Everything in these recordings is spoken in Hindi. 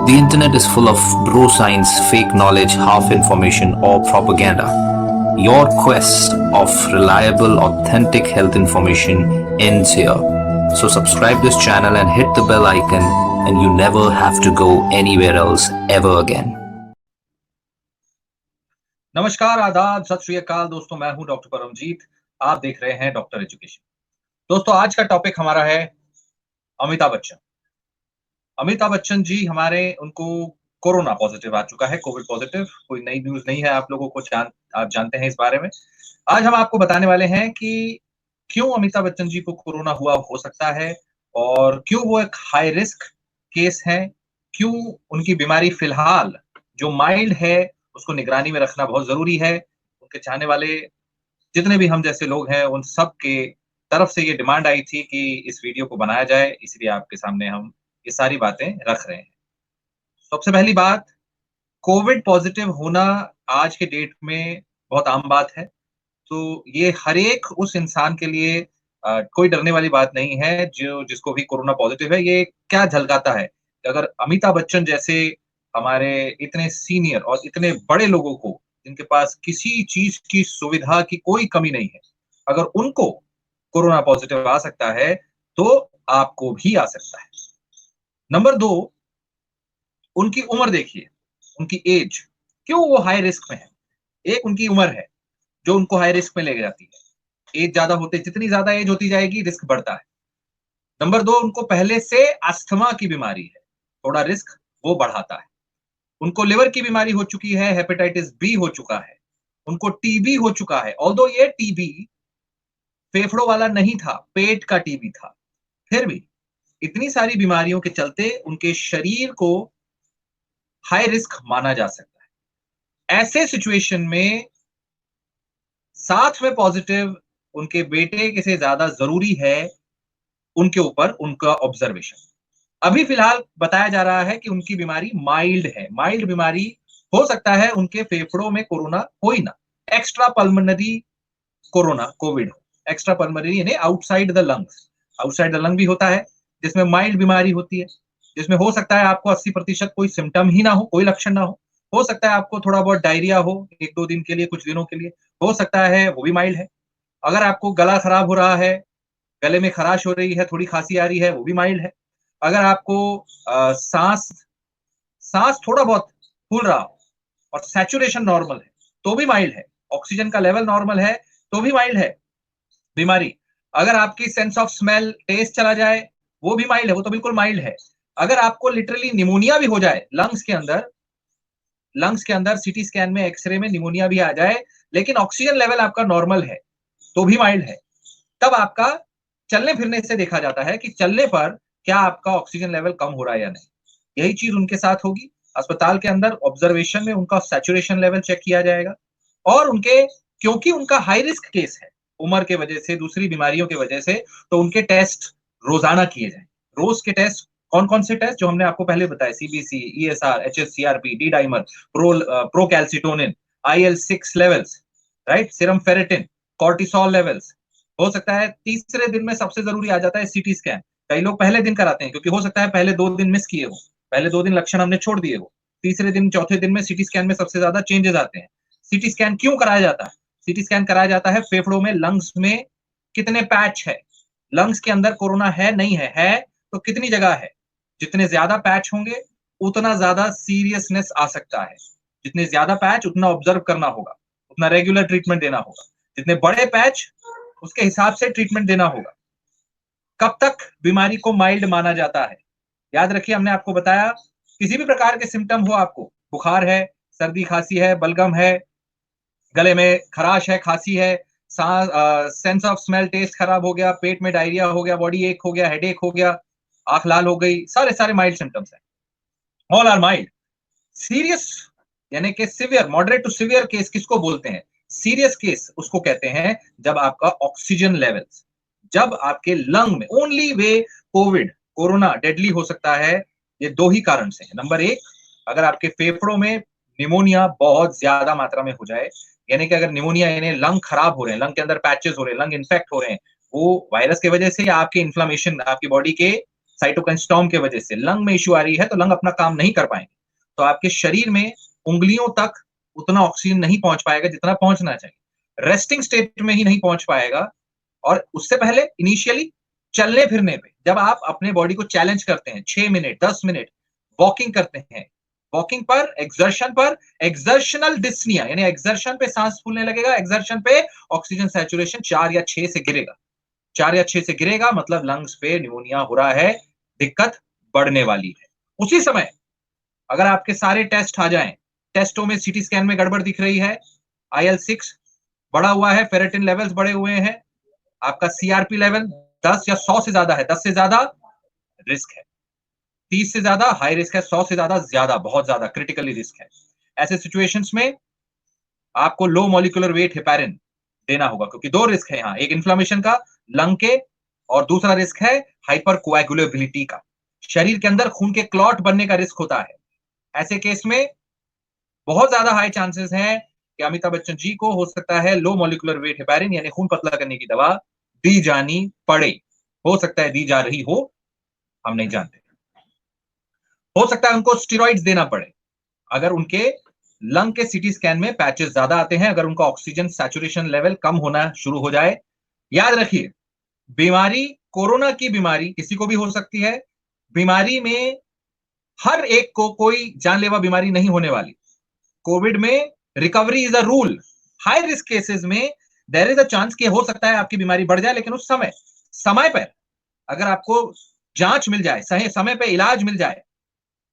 The internet is full of bro science, fake knowledge, half information, or propaganda. Your quest of reliable, authentic health information ends here. So subscribe this channel and hit the bell icon, and you never have to go anywhere else ever again. नमस्कार, आदाब, सत श्री अकाल दोस्तों। मैं हूं डॉक्टर परमजीत। आप देख रहे हैं डॉक्टर एजुकेशन। दोस्तों, आज का टॉपिक हमारा है अमिताभ बच्चन। अमिताभ बच्चन जी उनको कोरोना पॉजिटिव आ चुका है, कोविड पॉजिटिव। कोई नई न्यूज नहीं है, आप लोगों को आप जानते हैं इस बारे में। आज हम आपको बताने वाले हैं कि क्यों अमिताभ बच्चन जी को कोरोना हुआ हो सकता है और क्यों वो एक हाई रिस्क केस है, क्यों उनकी बीमारी फिलहाल जो माइल्ड है उसको निगरानी में रखना बहुत जरूरी है। उनके चाहने वाले जितने भी हम जैसे लोग हैं उन सब के तरफ से ये डिमांड आई थी कि इस वीडियो को बनाया जाए, इसलिए आपके सामने हम ये सारी बातें रख रहे हैं। सबसे पहली बात, कोविड पॉजिटिव होना आज के डेट में बहुत आम बात है। तो ये हर एक उस इंसान के लिए कोई डरने वाली बात नहीं है जो जिसको भी कोरोना पॉजिटिव है। ये क्या झलकाता है कि अगर अमिताभ बच्चन जैसे हमारे इतने सीनियर और इतने बड़े लोगों को, जिनके पास किसी चीज की सुविधा की कोई कमी नहीं है, अगर उनको कोरोना पॉजिटिव आ सकता है तो आपको भी आ सकता है। नंबर 2, उनकी उम्र देखिए, उनकी एज, क्यों वो हाई रिस्क में है। एक उनकी उम्र है जो उनको हाई रिस्क में ले जाती है। एज ज्यादा होते, जितनी ज्यादा एज होती जाएगी रिस्क बढ़ता है। नंबर 2, उनको पहले से अस्थमा की बीमारी है, थोड़ा रिस्क वो बढ़ाता है। उनको लिवर की बीमारी हो चुकी है, हेपेटाइटिस बी हो चुका है, उनको टीबी हो चुका है। ऑल्दो ये टीबी फेफड़ों वाला नहीं था, पेट का टीबी था, फिर भी इतनी सारी बीमारियों के चलते उनके शरीर को हाई रिस्क माना जा सकता है। ऐसे सिचुएशन में साथ में पॉजिटिव उनके बेटे के से ज्यादा जरूरी है उनके ऊपर उनका ऑब्जर्वेशन। अभी फिलहाल बताया जा रहा है कि उनकी बीमारी माइल्ड है। माइल्ड बीमारी हो सकता है उनके फेफड़ों में कोरोना हो ही ना, एक्स्ट्रा पल्मोनरी कोरोना कोविड हो। एक्स्ट्रा पल्मोनरी यानी outside the lungs. Outside the lung भी होता है जिसमें माइल्ड बीमारी होती है, जिसमें हो सकता है आपको 80% कोई सिम्टम ही ना हो, कोई लक्षण ना हो सकता है आपको थोड़ा बहुत डायरिया हो 1-2 दिन के लिए, कुछ दिनों के लिए, हो सकता है वो भी माइल्ड है। अगर आपको गला खराब हो रहा है, गले में खराश हो रही है, थोड़ी खांसी आ रही है, वो भी माइल्ड है। अगर आपको सांस सांस थोड़ा बहुत फूल रहा हो और सैचुरेशन नॉर्मल है तो भी माइल्ड है। ऑक्सीजन का लेवल नॉर्मल है तो भी माइल्ड है बीमारी। अगर आपकी सेंस ऑफ स्मेल, टेस्ट चला जाए, वो भी माइल्ड है, वो तो बिल्कुल माइल्ड है। अगर आपको लिटरली निमोनिया भी हो जाए, लंग्स के अंदर सीटी स्कैन में, एक्सरे में निमोनिया भी आ जाए, लेकिन ऑक्सीजन लेवल आपका नॉर्मल है तो भी माइल्ड है। तब आपका चलने फिरने से देखा जाता है कि चलने पर क्या आपका ऑक्सीजन लेवल कम हो रहा है या नहीं। यही चीज उनके साथ होगी। अस्पताल के अंदर ऑब्जर्वेशन में उनका सैचुरेशन लेवल चेक किया जाएगा और उनके, क्योंकि उनका हाई रिस्क केस है उम्र के वजह से, दूसरी बीमारियों की वजह से, तो उनके टेस्ट रोजाना किए जाए। रोज के टेस्ट कौन कौन से टेस्ट जो हमने आपको पहले बताया, CBC, ESR, HSCRP, D dimer, procalcitonin, IL-6 levels, right, serum ferritin, cortisol levels. हो सकता है तीसरे दिन में सबसे जरूरी आ जाता है सीटी स्कैन। कई लोग पहले दिन कराते हैं क्योंकि हो सकता है पहले 2 दिन मिस किए हो, पहले 2 दिन लक्षण हमने छोड़ दिए हो, तीसरे दिन चौथे दिन में सीटी स्कैन में सबसे ज्यादा चेंजेस आते हैं। सीटी स्कैन क्यों कराया जाता है? सीटी स्कैन कराया जाता है फेफड़ों में, लंग्स में कितने पैच है, लंग्स के अंदर कोरोना है नहीं है तो कितनी जगह है। जितने ज्यादा पैच होंगे उतना ज्यादा सीरियसनेस आ सकता है। जितने ज्यादा पैच उतना ऑब्जर्व करना होगा, उतना रेगुलर ट्रीटमेंट देना होगा। जितने बड़े पैच उसके हिसाब से ट्रीटमेंट देना होगा। कब तक बीमारी को माइल्ड माना जाता है? याद रखिए, हमने आपको बताया किसी भी प्रकार के सिम्टम हो, आपको बुखार है, सर्दी खांसी है, बलगम है, गले में खराश है, खांसी है, सेंस ऑफ स्मेल, टेस्ट खराब हो गया, पेट में डायरिया हो गया, बॉडी एक हो गया, हेडेक हो गया, आंख लाल हो गई, सारे सारे माइल्ड सिम्टम्स हैं। All are mild. सीरियस यानी कि severe, moderate to severe case किसको बोलते हैं? सीरियस केस उसको कहते हैं जब आपका ऑक्सीजन लेवल्स, जब आपके लंग में, ओनली वे कोरोना डेडली हो सकता है ये 2 ही कारण से। नंबर 1, अगर आपके फेफड़ों में निमोनिया बहुत ज्यादा मात्रा में हो जाए, यानी कि अगर निमोनिया यानी लंग खराब हो रहे हैं, लंग के अंदर पैचेस हो रहे हैं, लंग इन्फेक्ट हो रहे हैं, वो वायरस की वजह से या आपके इन्फ्लामेशन, आपकी बॉडी के साइटोकाइन स्टॉर्म के वजह से लंग में इश्यू आ रही है, तो लंग अपना काम नहीं कर पाएंगे, तो आपके शरीर में उंगलियों तक उतना ऑक्सीजन नहीं पहुंच पाएगा जितना पहुंचना चाहिए, रेस्टिंग स्टेट में ही नहीं पहुंच पाएगा। और उससे पहले इनिशियली चलने फिरने पे जब आप अपने बॉडी को चैलेंज करते हैं, 6 मिनट 10 मिनट वॉकिंग करते हैं, वॉकिंग पर, एक्सर्शनल डिस्निया यानी एक्सर्शन पे सांस फूलने लगेगा, एक्सर्शन पे ऑक्सीजन सैचुरेशन 4 या 6 से गिरेगा, 4 या 6 से गिरेगा, मतलब लंग्स पे निमोनिया हो रहा है, दिक्कत बढ़ने वाली है। उसी समय अगर आपके सारे टेस्ट आ जाएं, टेस्टों में सीटी स्कैन में गड़बड़ दिख रही है, IL-6 बढ़ा हुआ है, फेरेटिन लेवल्स बढ़े हुए हैं, आपका सीआरपी लेवल 10 या 100 से ज्यादा है, 10 से ज्यादा रिस्क है, 30 से ज्यादा हाई रिस्क है, 100 से ज्यादा ज्यादा बहुत ज्यादा क्रिटिकली रिस्क है। ऐसे सिचुएशंस में आपको लो मॉलिक्यूलर वेट हेपारिन देना होगा, क्योंकि दो रिस्क है यहाँ, एक इन्फ्लेमेशन का लंग के, और दूसरा रिस्क है हाइपर कोएगुलेबिलिटी का, शरीर के अंदर खून के क्लॉट बनने का रिस्क होता है। ऐसे केस में बहुत ज्यादा हाई चांसेस हैं कि अमिताभ बच्चन जी को हो सकता है लो मॉलिक्यूलर वेट हेपारिन यानी खून पतला करने की दवा दी जानी पड़े, हो सकता है दी जा रही हो, हम नहीं जानते, हो सकता है उनको स्टेरॉइड्स देना पड़े अगर उनके लंग के सीटी स्कैन में पैचेस ज्यादा आते हैं, अगर उनका ऑक्सीजन सैचुरेशन लेवल कम होना शुरू हो जाए। याद रखिए, बीमारी, कोरोना की बीमारी किसी को भी हो सकती है, बीमारी में हर एक को कोई जानलेवा बीमारी नहीं होने वाली, कोविड में recovery is a rule, high risk cases में देयर इज अ चांस कि हो सकता है आपकी बीमारी बढ़ जाए, लेकिन उस समय पर अगर आपको जांच मिल जाए, सही समय पे इलाज मिल जाए,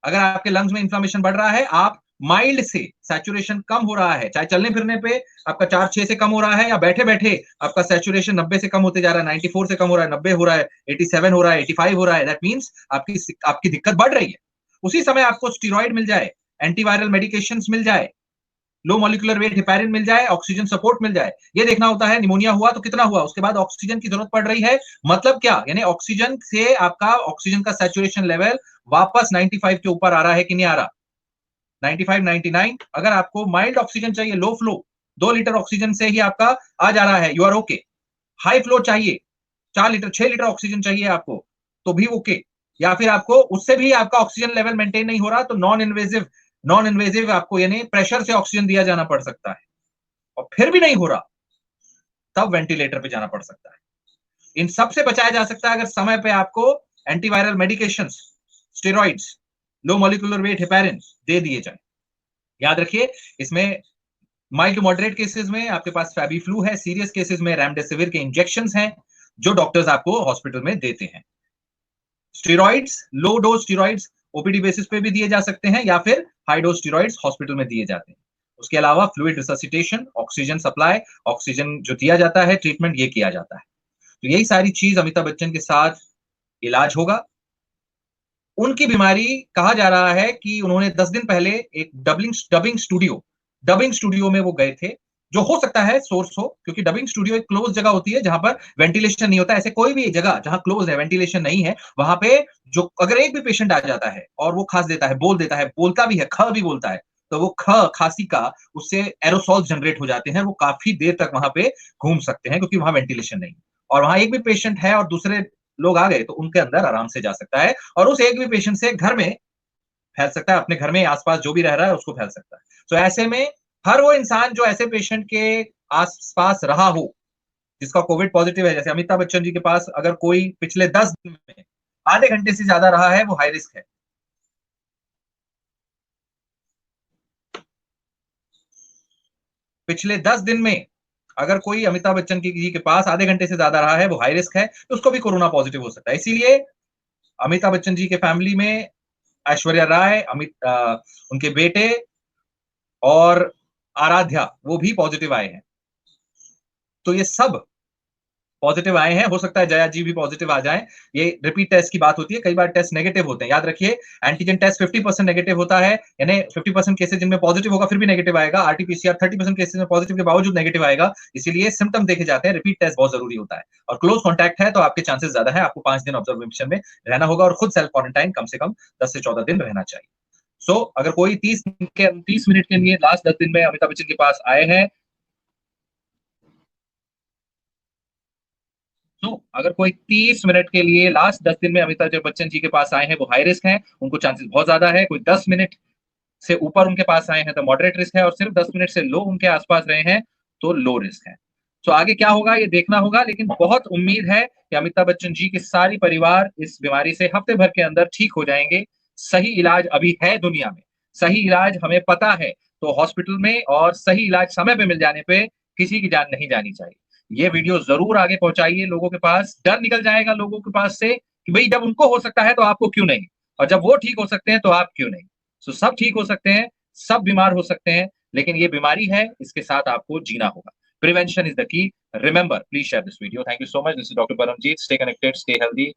अगर आपके लंग्स में इंफ्लेमेशन बढ़ रहा है, आप माइल्ड से सैचुरेशन कम हो रहा है, चाहे चलने फिरने पे आपका 4-6 से कम हो रहा है, या बैठे बैठे आपका सैचुरेशन 90 से कम होते जा रहा है, 94 से कम हो रहा है, 90 हो रहा है, 87 हो रहा है, 85 हो रहा है, दैट मींस आपकी दिक्कत बढ़ रही है। उसी समय आपको स्टेरॉइड मिल जाए, एंटीवायरल मेडिकेशंस मिल जाए, लो मॉलिक्यूलर वेट हेपारिन मिल जाए, ऑक्सीजन सपोर्ट मिल जाए। ये देखना होता है निमोनिया हुआ तो कितना हुआ, उसके बाद ऑक्सीजन की जरूरत पड़ रही है, मतलब क्या, यानी ऑक्सीजन से आपका ऑक्सीजन का सैचुरेशन लेवल वापस 95 के ऊपर आ रहा है कि नहीं आ रहा, 95 99। अगर आपको माइल्ड ऑक्सीजन चाहिए, लो फ्लो, 2 लीटर ऑक्सीजन से ही आपका आ जा रहा है, you are okay. High flow चाहिए, 4 लीटर 6 लीटर ऑक्सीजन चाहिए आपको, तो भी ओके। या फिर आपको उससे भी आपका ऑक्सीजन लेवल मेंटेन नहीं हो रहा, तो नॉन इन्वेजिव आपको यानी प्रेशर से ऑक्सीजन दिया जाना पड़ सकता है, और फिर भी नहीं हो रहा, तब वेंटिलेटर पे जाना पड़ सकता है। इन सब से बचाया जा सकता है अगर समय पे आपको antiviral medications, steroids, low molecular weight heparin दे दिए जाए। याद रखिए, इसमें माइल्ड टू मॉडरेट केसेस में आपके पास फैबी फ्लू है, सीरियस केसेस में रेमडेसिविर के इंजेक्शंस हैं जो डॉक्टर्स आपको हॉस्पिटल में देते हैं। Steroids, low dose steroids OPD basis पे भी दिए जा सकते हैं, या फिर हाई डोज स्टेरॉइड्स हॉस्पिटल में दिए जाते हैं। उसके अलावा fluid resuscitation, oxygen supply, oxygen जो दिया जाता है, ट्रीटमेंट ये किया जाता है। तो यही सारी चीज अमिताभ बच्चन के साथ इलाज होगा। उनकी बीमारी, कहा जा रहा है कि उन्होंने 10 दिन पहले एक डबिंग स्टूडियो में वो गए थे, जो हो सकता है सोर्स हो, क्योंकि डबिंग स्टूडियो एक क्लोज जगह होती है जहां पर वेंटिलेशन नहीं होता। ऐसे कोई भी जगह जहां क्लोज है, वेंटिलेशन नहीं है, वहां पे जो अगर एक भी पेशेंट आ जाता है और वो खांस देता है, बोल देता है, बोलता भी है, ख भी बोलता है, तो वो खांसी का उससे एरोसॉल जनरेट हो जाते हैं, वो काफी देर तक वहां पे घूम सकते हैं, क्योंकि वहां वेंटिलेशन नहीं। और वहां एक भी पेशेंट है और दूसरे लोग आ गए तो उनके अंदर आराम से जा सकता है, और उस एक भी पेशेंट से घर में फैल सकता है, अपने घर में आसपास जो भी रह रहा है उसको फैल सकता है। तो ऐसे में हर वो इंसान जो ऐसे पेशेंट के आसपास रहा हो जिसका कोविड पॉजिटिव है, जैसे अमिताभ बच्चन जी के पास अगर कोई पिछले 10 दिन में आधे घंटे से ज्यादा रहा है, वो हाई रिस्क है। पिछले 10 दिन में अगर कोई अमिताभ बच्चन जी के पास आधे घंटे से ज्यादा रहा है, वो हाई रिस्क है, तो उसको भी कोरोना पॉजिटिव हो सकता है। इसीलिए अमिताभ बच्चन जी के फैमिली में ऐश्वर्या राय, उनके बेटे और आराध्या, वो भी पॉजिटिव आए हैं। तो ये सब पॉजिटिव आए हैं, हो सकता है जया जी भी पॉजिटिव आ जाएं। ये रिपीट टेस्ट की बात होती है, कई बार टेस्ट नेगेटिव होते हैं। याद रखिए, एंटीजन टेस्ट 50% नेगेटिव होता है, यानी 50% केसेस जिनमें पॉजिटिव होगा फिर भी नेगेटिव आएगा। आरटीपीसीआर 30% केसेस में पॉजिटिव के बावजूद नेगेटिव आएगा, इसीलिए सिम्टम देखे जाते हैं। रिपीट टेस्ट बहुत जरूरी होता है, और क्लोज कॉन्टैक्ट है तो आपके चांसेस ज्यादा है, आपको 5 दिन ऑब्जर्वेशन में रहना होगा, और खुद सेल्फ क्वारंटाइन कम से कम 10 से 14 दिन रहना चाहिए। सो अगर कोई 30 मिनट के लिए लास्ट 10 दिन में अमिताभ बच्चन के पास आए हैं, तो अगर कोई 30 मिनट के लिए लास्ट 10 दिन में अमिताभ बच्चन जी के पास आए हैं वो हाई रिस्क हैं, उनको चांसेस बहुत ज्यादा है। कोई 10 मिनट से ऊपर उनके पास आए हैं तो मॉडरेट रिस्क है, और सिर्फ 10 मिनट से लो उनके आसपास रहे हैं तो लो रिस्क है। तो आगे क्या होगा ये देखना होगा, लेकिन बहुत उम्मीद है कि अमिताभ बच्चन जी के सारी परिवार इस बीमारी से हफ्ते भर के अंदर ठीक हो जाएंगे। सही इलाज अभी है दुनिया में, सही इलाज हमें पता है, तो हॉस्पिटल में और सही इलाज समय पे मिल जाने पे किसी की जान नहीं जानी चाहिए। ये वीडियो जरूर आगे पहुंचाइए लोगों के पास, डर निकल जाएगा लोगों के पास से कि भाई जब उनको हो सकता है तो आपको क्यों नहीं, और जब वो ठीक हो सकते हैं तो आप क्यों नहीं। सो सब ठीक हो सकते हैं, सब बीमार हो सकते हैं, लेकिन ये बीमारी है, इसके साथ आपको जीना होगा। Prevention is the key. Remember, please share this video. Thank you so much. This is doctor Paramjit. Stay connected, stay healthy.